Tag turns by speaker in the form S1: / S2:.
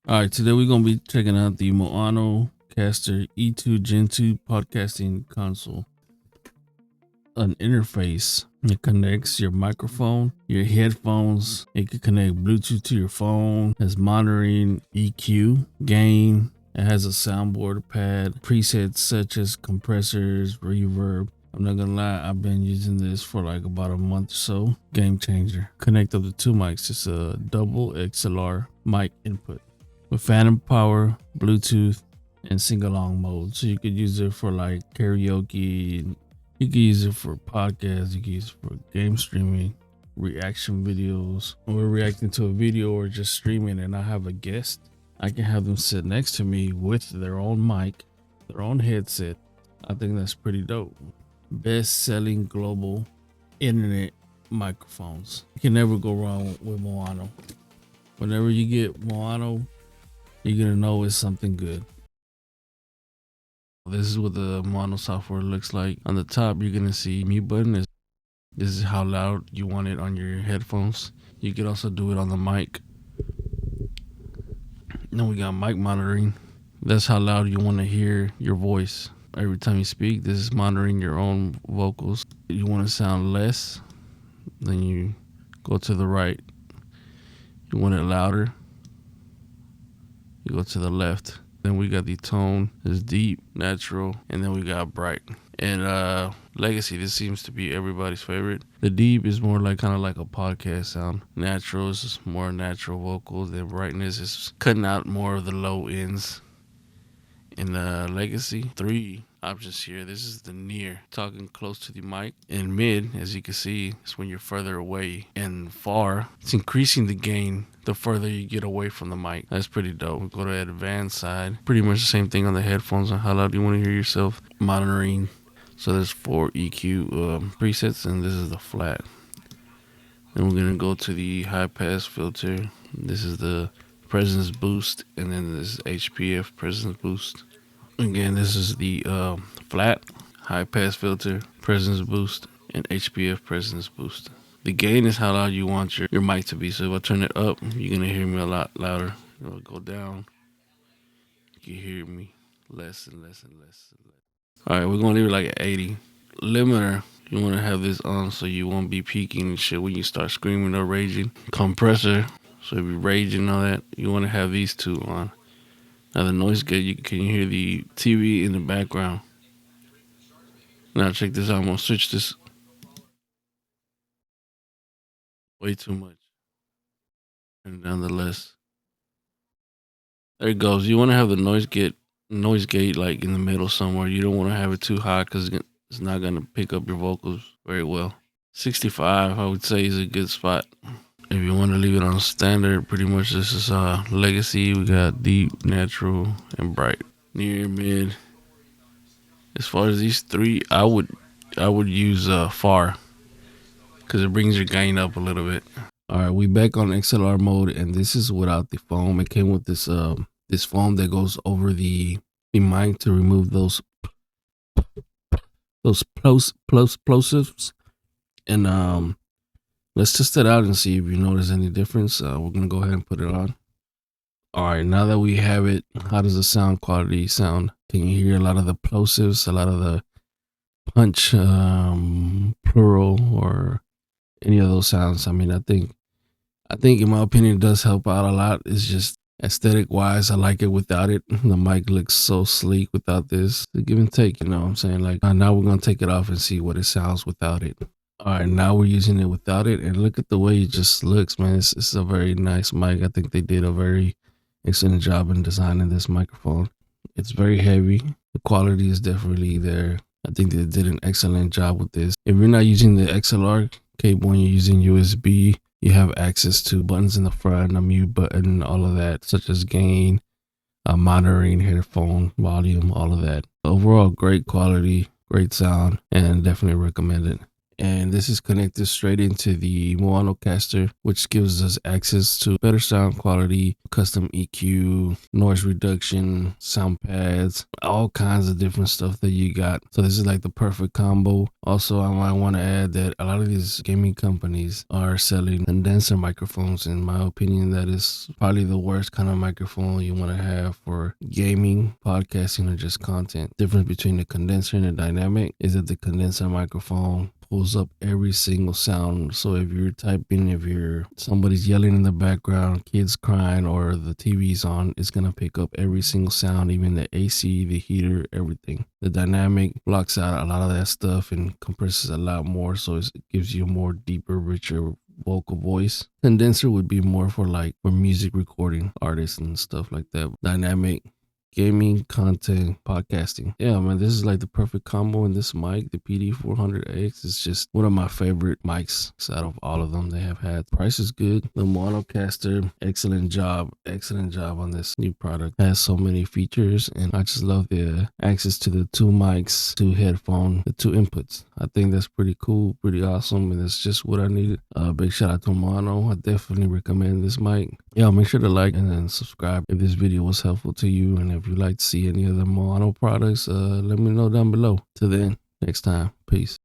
S1: All right, today we're gonna be checking out the MAONO E2 Gen2 podcasting console. An interface that connects your microphone, your headphones. It can connect Bluetooth to your phone. Has monitoring, EQ, gain. It has a soundboard pad, presets such as compressors, reverb. I'm not gonna lie, I've been using this for like about a month or so. Game changer. Connect up to 2 mics. It's a double XLR mic input with phantom power, Bluetooth, and sing-along mode. So you could use it for like karaoke. You could use it for podcasts. You could use it for game streaming, reaction videos. When we're reacting to a video or just streaming and I have a guest, I can have them sit next to me with their own mic, their own headset. I think that's pretty dope. Best-selling global internet microphones. You can never go wrong with MAONO. Whenever you get MAONO, you're gonna know it's something good. This is what the MAONO software looks like. On the top, you're gonna see mute button. This is how loud you want it on your headphones. You could also do it on the mic. Then we got mic monitoring. That's how loud you want to hear your voice. Every time you speak, this is monitoring your own vocals. You want to sound less, then you go to the right. You want it louder, you go to the left. Then we got the tone is deep, natural, and then we got bright. And legacy, this seems to be everybody's favorite. The deep is more like kind of like a podcast sound. Natural is just more natural vocals. Then brightness is cutting out more of the low ends. In legacy, 3 options here. This is the near, talking close to the mic. And mid, as you can see, is when you're further away. And far, it's increasing the gain the further you get away from the mic. That's pretty dope. We go to advanced side. Pretty much the same thing on the headphones on how loud you want to hear yourself. Monitoring. So there's 4 EQ presets, and this is the flat. Then we're gonna go to the high pass filter. This is the presence boost, and then this is HPF presence boost. Again, this is the flat, high pass filter, presence boost, and HPF presence boost. The gain is how loud you want your mic to be. So if I turn it up, you're gonna hear me a lot louder. If I go down, you hear me less and less and less and less. All right, we're gonna leave it like at 80. Limiter, you wanna have this on so you won't be peaking and shit when you start screaming or raging. Compressor, so if you're raging and all that, you wanna have these two on. Now the noise gate, you can hear the TV in the background. Now check this out, I'm gonna switch this. Way too much. And down the less. There it goes. You wanna have the noise gate like in the middle somewhere. You don't wanna have it too high because it's not gonna pick up your vocals very well. 65, I would say, is a good spot. If you want to leave it on standard, pretty much this is legacy. We got deep, natural, and bright. Near, mid. As far as these 3, I would use far because it brings your gain up a little bit. All right, we back on XLR mode, and this is without the foam. It came with this this foam that goes over the mic to remove those plosives. And let's test it out and see if you notice any difference. We're gonna go ahead and put it on. All right, now that we have it, how does the sound quality sound? Can you hear a lot of the plosives, a lot of the punch, plural, or any of those sounds? I mean, I think in my opinion, it does help out a lot. It's just aesthetic wise, I like it without it. The mic looks so sleek without this. The give and take, you know what I'm saying? Like now we're gonna take it off and see what it sounds without it. All right, now we're using it without it, and look at the way it just looks, man. It's a very nice mic. I think they did a very excellent job in designing this microphone. It's very heavy. The quality is definitely there. I think they did an excellent job with this. If you're not using the XLR cable and you're using USB, you have access to buttons in the front, a mute button, all of that, such as gain, monitoring, headphone, volume, all of that. Overall, great quality, great sound, and definitely recommend it. And this is connected straight into the MAONO caster, which gives us access to better sound quality, custom EQ, noise reduction, sound pads, all kinds of different stuff that you got. So this is like the perfect combo. Also, I might want to add that a lot of these gaming companies are selling condenser microphones. In my opinion, that is probably the worst kind of microphone you want to have for gaming, podcasting, or just content. Difference between the condenser and the dynamic is that the condenser microphone pulls up every single sound. So if you're typing, if you're somebody's yelling in the background, kids crying, or the TV's on, it's gonna pick up every single sound, even the AC, the heater, everything. The dynamic blocks out a lot of that stuff and compresses a lot more, so it gives you a more deeper, richer vocal voice. Condenser would be more for music recording artists and stuff like that. Dynamic, gaming, content, podcasting. Yeah, man, this is like the perfect combo. In this mic, the PD400X, is just one of my favorite mics out of all of them they have had. Price is good. The Monocaster, excellent job on this new product. It has so many features, and I just love the access to the 2 mics, 2 headphones, the 2 inputs. I think that's pretty cool, pretty awesome, and it's just what I needed. Big shout out to MAONO. I definitely recommend this mic. Yeah, make sure to like and then subscribe if this video was helpful to you, and if you'd like to see any other MAONO products, let me know down below. Till then, next time, peace.